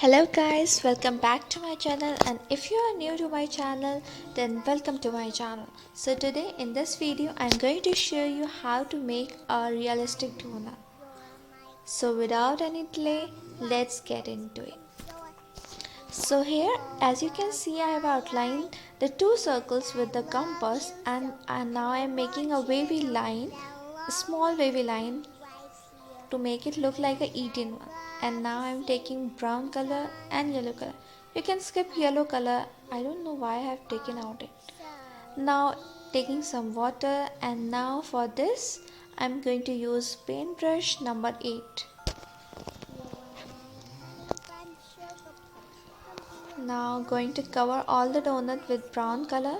Hello guys, welcome back to my channel, and if you are new to my channel then welcome to my channel. So today in this video I'm going to show you how to make a realistic donut. So without any delay, let's get into it. So here, as you can see, I have outlined the two circles with the compass, and now I am making a wavy line, a small wavy line, to make it look like a eaten one. And now I'm taking brown color and yellow color. You can skip yellow color, I don't know why I have taken out it. Now taking some water, and now for this I'm going to use paintbrush number 8. Now going to cover all the donut with brown color.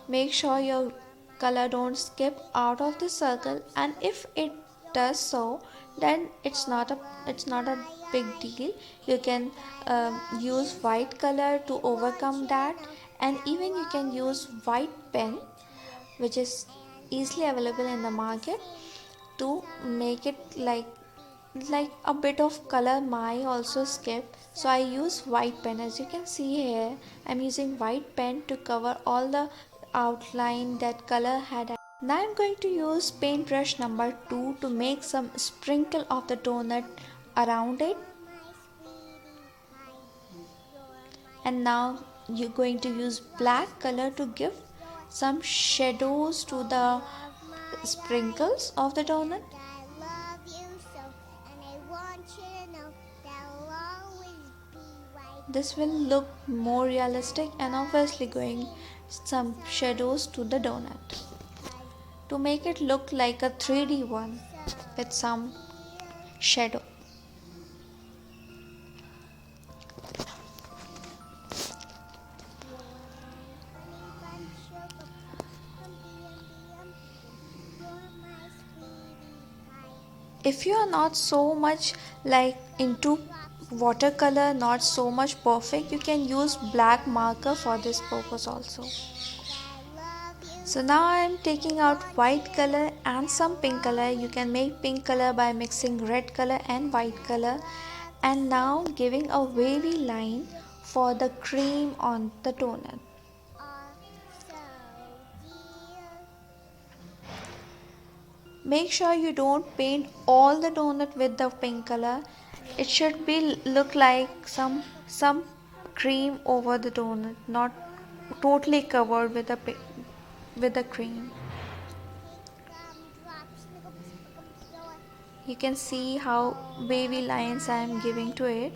Make sure your color don't skip out of the circle, and if it does so, then it's not a big deal. You can use white color to overcome that, and even you can use white pen, which is easily available in the market, to make it like a bit of color may also skip. So I use white pen. As you can see here, I'm using white pen to cover all the outline that color had. Now I'm going to use paintbrush number 2 to make some sprinkle of the donut around it. And now you're going to use black color to give some shadows to the sprinkles of the donut. This will look more realistic, and obviously going some shadows to the donut to make it look like a 3D one with some shadow. If you are not so much like into watercolor, not so much perfect, you can use black marker for this purpose also. So now I am taking out white color and some pink color. You can make pink color by mixing red color and white color, and now giving a wavy line for the cream on the donut. Make sure you don't paint all the donut with the pink color. It should be look like some cream over the donut, not totally covered with the cream. You can see how wavy lines I am giving to it.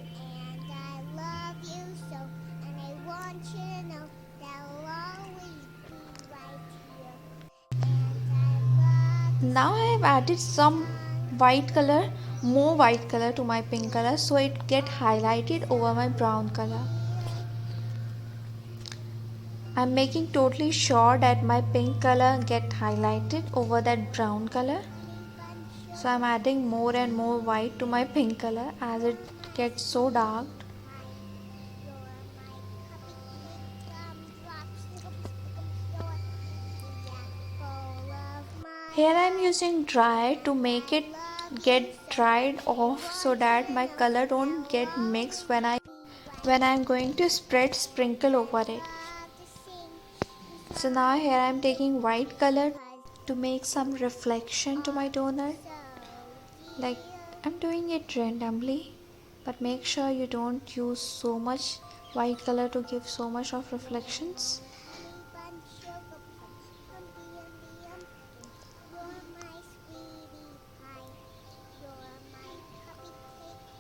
Now I have added some white color, more white color to my pink color, so it get highlighted over my brown color. I'm making totally sure that my pink color get highlighted over that brown color. So I'm adding more and more white to my pink color as it gets so dark. Here I'm using dry to make it get dried off so that my color don't get mixed when I'm going to sprinkle over it. So now here I'm taking white color to make some reflection to my donut. Like I'm doing it randomly, but make sure you don't use so much white color to give so much of reflections.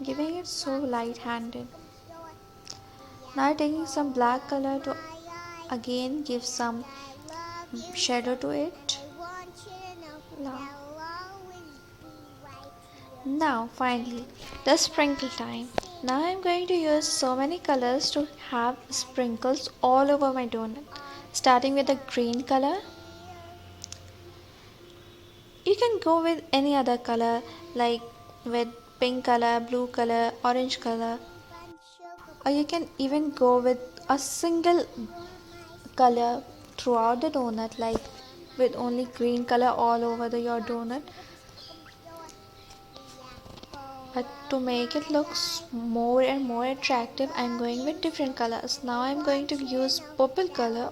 Giving it so light-handed. Now taking some black color to again give some shadow to it. Now finally the sprinkle time. Now I'm going to use so many colors to have sprinkles all over my donut. Starting with the green color. You can go with any other color, like with pink color, blue color, orange color, or you can even go with a single color throughout the donut, like with only green color all over your donut. But to make it look more and more attractive, I'm going with different colors. Now I'm going to use purple color.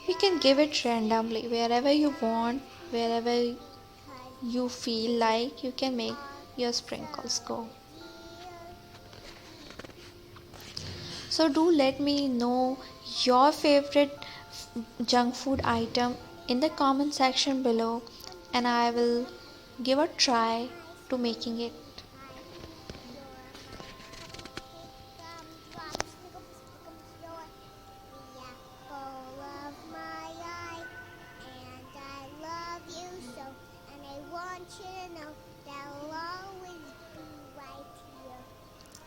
You can give it randomly wherever you want, wherever you feel like you can make your sprinkles go. So do let me know your favorite junk food item in the comment section below, and I will give a try to making it.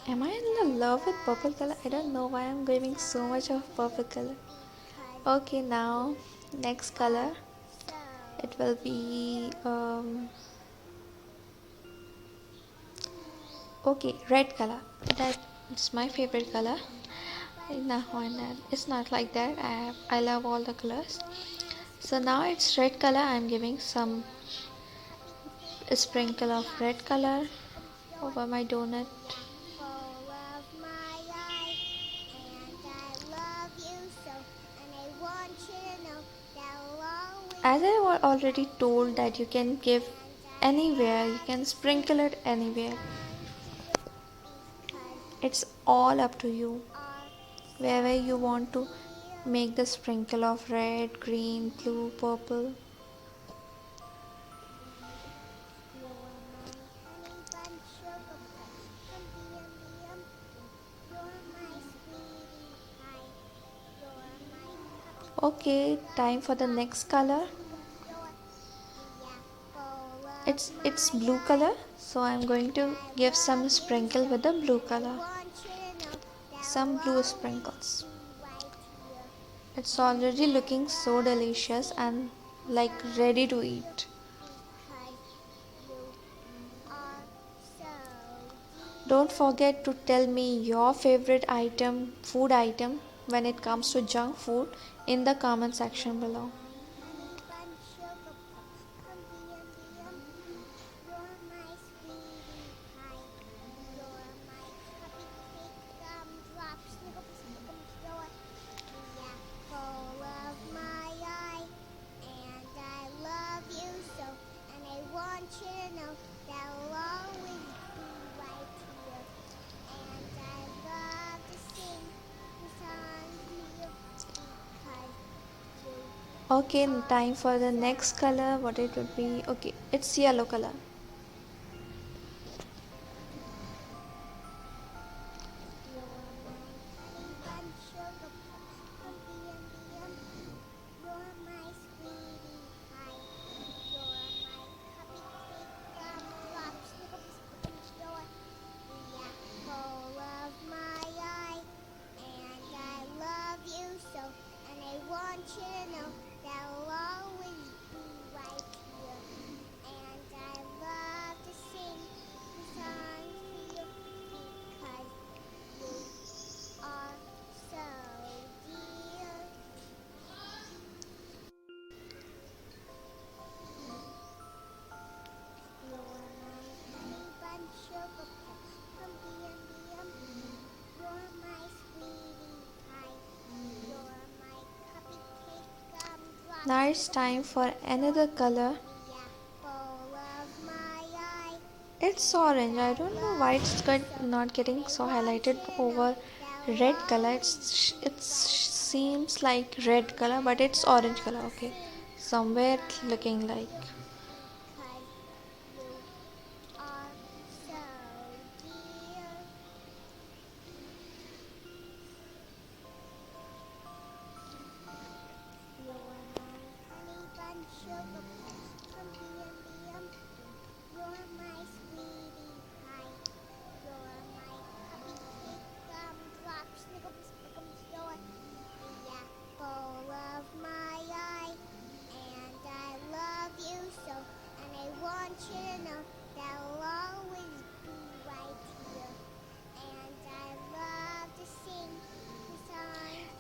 Am I in love with purple color? I don't know why I'm giving so much of purple color. Okay, now next color, it will be okay, red color. That's my favorite color. No, it's not like that. I love all the colors. So now it's red color. I'm giving some sprinkle of red color over my donut. As I already told that you can give anywhere, you can sprinkle it anywhere. It's all up to you. Wherever you want to make the sprinkle of red, green, blue, purple. Okay, time for the next color. It's blue color, so I'm going to give some sprinkle with the blue color. Some blue sprinkles. It's already looking so delicious and like ready to eat. Don't forget to tell me your favorite food item when it comes to junk food in the comment section below. Okay, time for the next color. What it would be? Okay, it's yellow color. Now it's time for another color. It's orange. I don't know why it's not getting so highlighted over red color. It seems like red color, but it's orange color. Okay, somewhere looking like.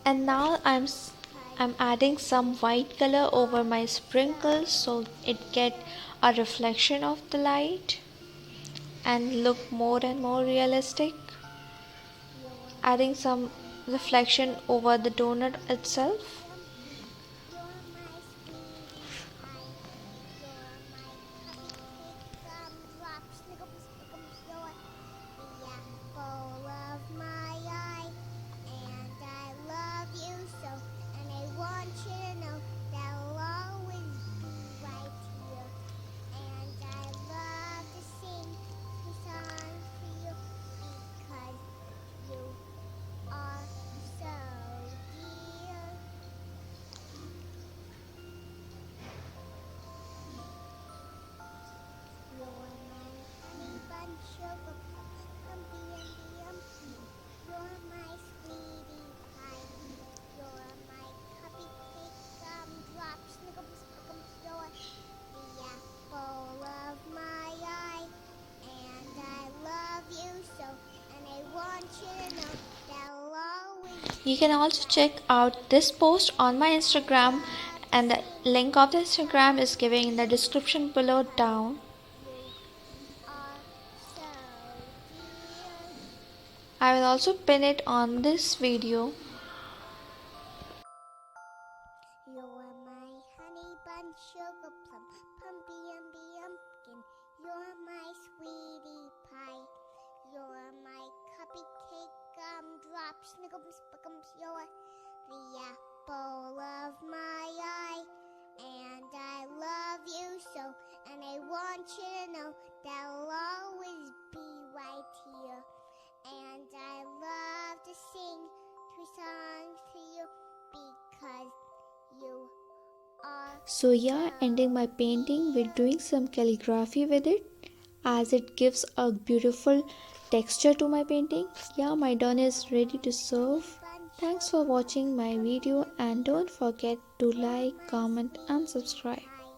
And now I'm adding some white color over my sprinkles so it get a reflection of the light and look more and more realistic, adding some reflection over the donut itself. You can also check out this post on my Instagram, and the link of the Instagram is given in the description below down. I will also pin it on this video. You're my honey bun, sugar plum, pumpy pumpkin. You're my sweetie pie. You're my cupcake, gumdrop, snickums, spickums. You're the apple of my eye. And I love you so, and I want you to know that I'll always be right here. And I love to sing two songs to you because you are. So yeah, ending my painting with doing some calligraphy with it, as it gives a beautiful texture to my painting. Yeah, my done is ready to serve. Thanks for watching my video, and don't forget to like, comment and subscribe.